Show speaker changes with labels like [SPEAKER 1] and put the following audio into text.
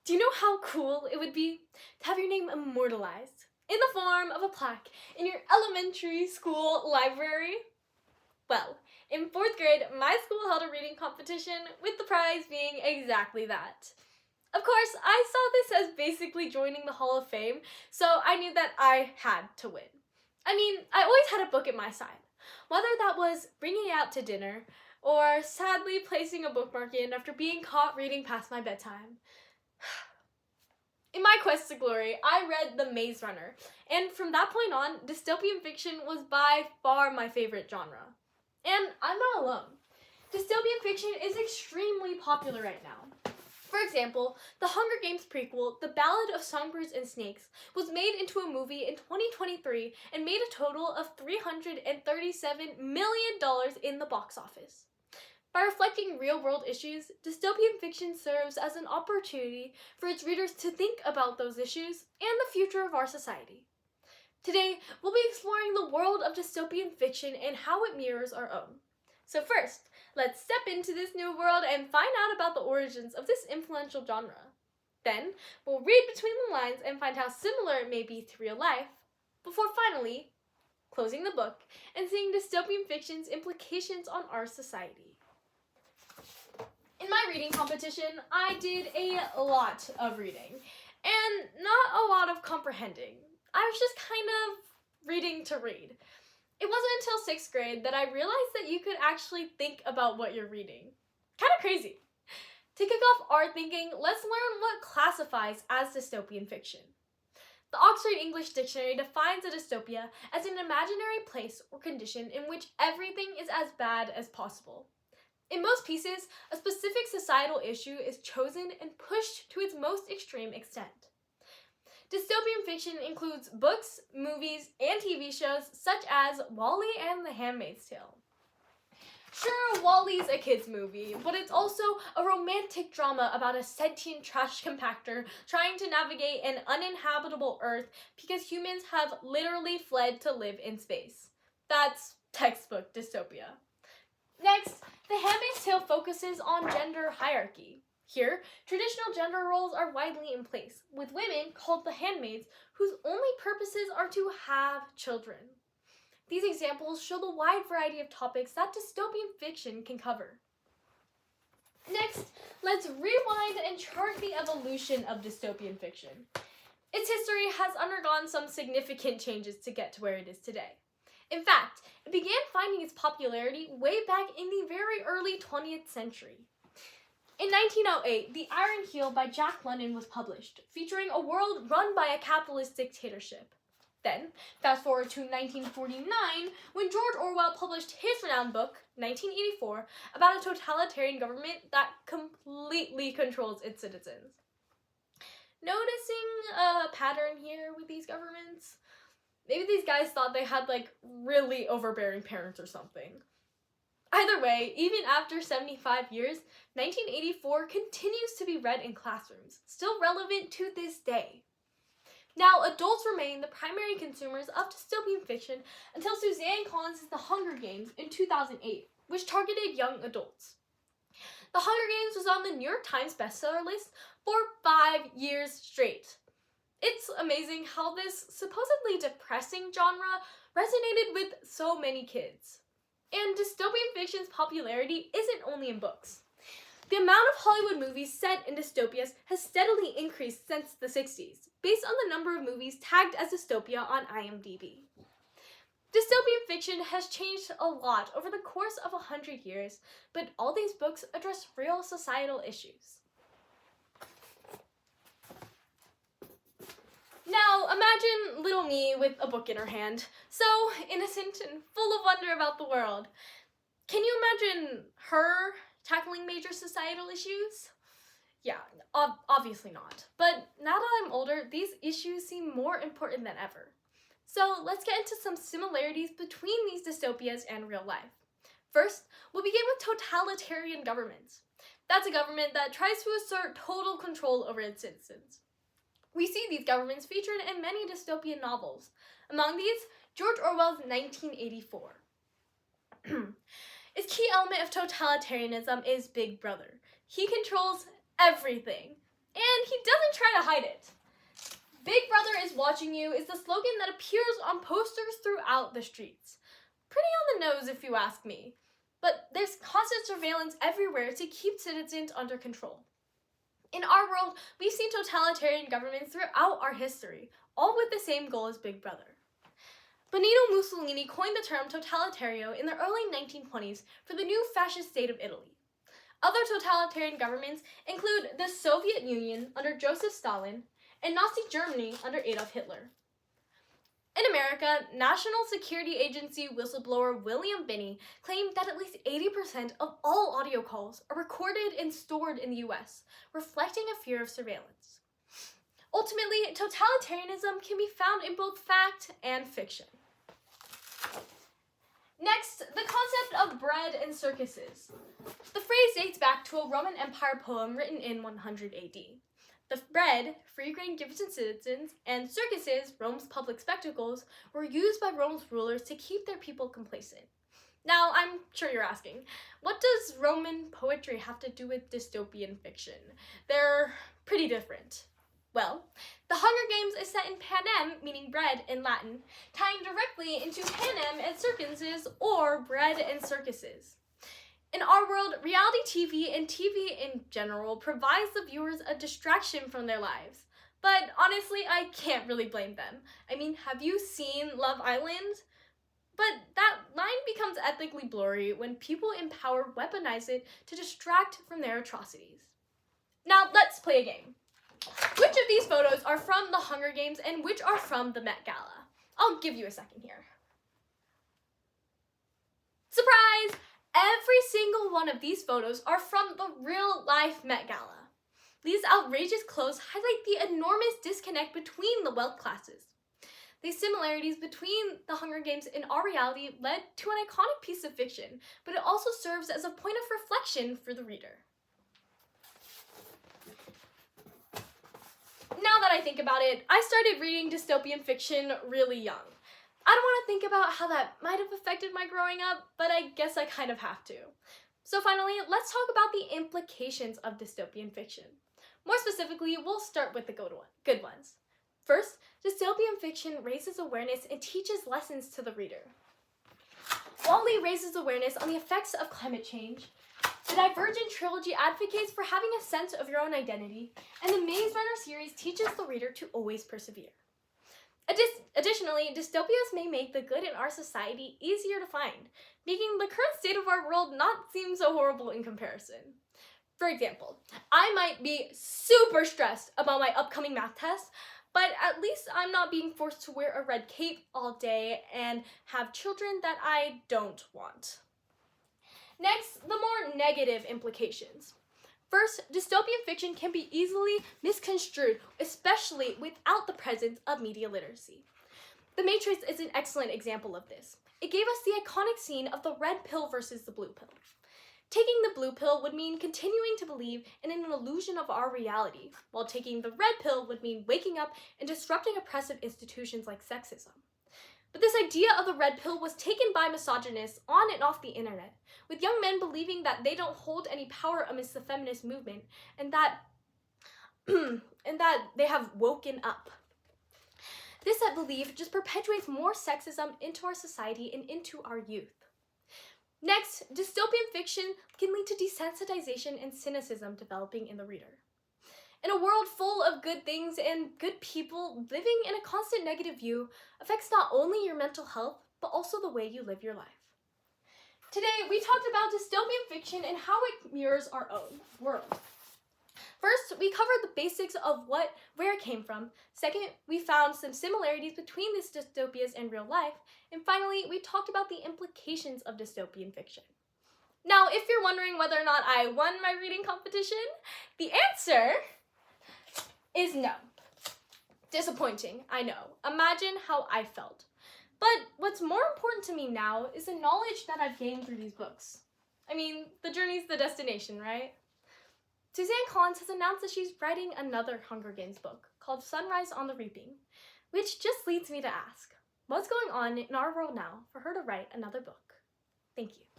[SPEAKER 1] Do you know how cool it would be to have your name immortalized in the form of a plaque in your elementary school library? Well, in fourth grade, my school held a reading competition with the prize being exactly that. Of course, I saw this as basically joining the Hall of Fame, so I knew that I had to win. I mean, I always had a book at my side, whether that was bringing it out to dinner or sadly placing a bookmark in after being caught reading past my bedtime. In my quest to glory, I read The Maze Runner, and from that point on, dystopian fiction was by far my favorite genre. And I'm not alone. Dystopian fiction is extremely popular right now. For example, the Hunger Games prequel, The Ballad of Songbirds and Snakes, was made into a movie in 2023 and made a total of $337 million in the box office. By reflecting real-world issues, dystopian fiction serves as an opportunity for its readers to think about those issues and the future of our society. Today, we'll be exploring the world of dystopian fiction and how it mirrors our own. So first, let's step into this new world and find out about the origins of this influential genre. Then, we'll read between the lines and find how similar it may be to real life, before finally closing the book and seeing dystopian fiction's implications on our society. In my reading competition, I did a lot of reading, and not a lot of comprehending. I was just kind of reading to read. It wasn't until 6th grade that I realized that you could actually think about what you're reading. Kind of crazy. To kick off our thinking, let's learn what classifies as dystopian fiction. The Oxford English Dictionary defines a dystopia as an imaginary place or condition in which everything is as bad as possible. In most pieces, a specific societal issue is chosen and pushed to its most extreme extent. Dystopian fiction includes books, movies, and TV shows such as WALL-E and The Handmaid's Tale. Sure, WALL-E's a kid's movie, but it's also a romantic drama about a sentient trash compactor trying to navigate an uninhabitable Earth because humans have literally fled to live in space. That's textbook dystopia. Next, The Handmaid's Tale focuses on gender hierarchy. Here, traditional gender roles are widely in place, with women called the handmaids whose only purposes are to have children. These examples show the wide variety of topics that dystopian fiction can cover. Next, let's rewind and chart the evolution of dystopian fiction. Its history has undergone some significant changes to get to where it is today. In fact, it began finding its popularity way back in the very early 20th century. In 1908, The Iron Heel by Jack London was published, featuring a world run by a capitalist dictatorship. Then, fast forward to 1949, when George Orwell published his renowned book, 1984, about a totalitarian government that completely controls its citizens. Noticing a pattern here with these governments? Maybe these guys thought they had really overbearing parents or something. Either way, even after 75 years, 1984 continues to be read in classrooms, still relevant to this day. Now, adults remain the primary consumers of dystopian fiction until Suzanne Collins' The Hunger Games in 2008, which targeted young adults. The Hunger Games was on the New York Times bestseller list for 5 years straight. It's amazing how this supposedly depressing genre resonated with so many kids. And dystopian fiction's popularity isn't only in books. The amount of Hollywood movies set in dystopias has steadily increased since the 60s, based on the number of movies tagged as dystopia on IMDb. Dystopian fiction has changed a lot over the course of 100 years, but all these books address real societal issues. Now, imagine little me with a book in her hand, so innocent and full of wonder about the world. Can you imagine her tackling major societal issues? Yeah, obviously not. But now that I'm older, these issues seem more important than ever. So let's get into some similarities between these dystopias and real life. First, we'll begin with totalitarian governments. That's a government that tries to assert total control over its citizens. We see these governments featured in many dystopian novels. Among these, George Orwell's 1984. Its key element of totalitarianism is Big Brother. He controls everything. And he doesn't try to hide it. Big Brother is watching you is the slogan that appears on posters throughout the streets. Pretty on the nose if you ask me. But there's constant surveillance everywhere to keep citizens under control. In our world, we've seen totalitarian governments throughout our history, all with the same goal as Big Brother. Benito Mussolini coined the term totalitario in the early 1920s for the new fascist state of Italy. Other totalitarian governments include the Soviet Union under Joseph Stalin and Nazi Germany under Adolf Hitler. In America, National Security Agency whistleblower William Binney claimed that at least 80% of all audio calls are recorded and stored in the US, reflecting a fear of surveillance. Ultimately, totalitarianism can be found in both fact and fiction. Next, the concept of bread and circuses. The phrase dates back to a Roman Empire poem written in 100 AD. The bread, free grain given to citizens, and circuses, Rome's public spectacles, were used by Rome's rulers to keep their people complacent. Now, I'm sure you're asking, what does Roman poetry have to do with dystopian fiction? They're pretty different. Well, The Hunger Games is set in panem, meaning bread in Latin, tying directly into panem and circenses, or bread and circuses. In our world, reality TV and TV in general provides the viewers a distraction from their lives. But honestly, I can't really blame them. I mean, have you seen Love Island? But that line becomes ethically blurry when people in power weaponize it to distract from their atrocities. Now, let's play a game. Which of these photos are from the Hunger Games and which are from the Met Gala? I'll give you a second here. Surprise! Every single one of these photos are from the real-life Met Gala. These outrageous clothes highlight the enormous disconnect between the wealth classes. These similarities between the Hunger Games and our reality led to an iconic piece of fiction, but it also serves as a point of reflection for the reader. Now that I think about it, I started reading dystopian fiction really young. I don't want to think about how that might have affected my growing up, but I guess I kind of have to. So finally, let's talk about the implications of dystopian fiction. More specifically, we'll start with the good ones. First, dystopian fiction raises awareness and teaches lessons to the reader. Wall-E raises awareness on the effects of climate change. The Divergent trilogy advocates for having a sense of your own identity, and the Maze Runner series teaches the reader to always persevere. Additionally, dystopias may make the good in our society easier to find, making the current state of our world not seem so horrible in comparison. For example, I might be super stressed about my upcoming math test, but at least I'm not being forced to wear a red cape all day and have children that I don't want. Next, the more negative implications. First, dystopian fiction can be easily misconstrued, especially without the presence of media literacy. The Matrix is an excellent example of this. It gave us the iconic scene of the red pill versus the blue pill. Taking the blue pill would mean continuing to believe in an illusion of our reality, while taking the red pill would mean waking up and disrupting oppressive institutions like sexism. But this idea of the red pill was taken by misogynists on and off the internet, with young men believing that they don't hold any power amidst the feminist movement and that they have woken up. This belief just perpetuates more sexism into our society and into our youth. Next, dystopian fiction can lead to desensitization and cynicism developing in the reader. In a world full of good things and good people, living in a constant negative view affects not only your mental health, but also the way you live your life. Today, we talked about dystopian fiction and how it mirrors our own world. First, we covered the basics of where it came from. Second, we found some similarities between these dystopias and real life. And finally, we talked about the implications of dystopian fiction. Now, if you're wondering whether or not I won my reading competition, the answer is no. Disappointing, I know. Imagine how I felt. But what's more important to me now is the knowledge that I've gained through these books. I mean, the journey's the destination, right? Suzanne Collins has announced that she's writing another Hunger Games book called Sunrise on the Reaping, which just leads me to ask, what's going on in our world now for her to write another book? Thank you.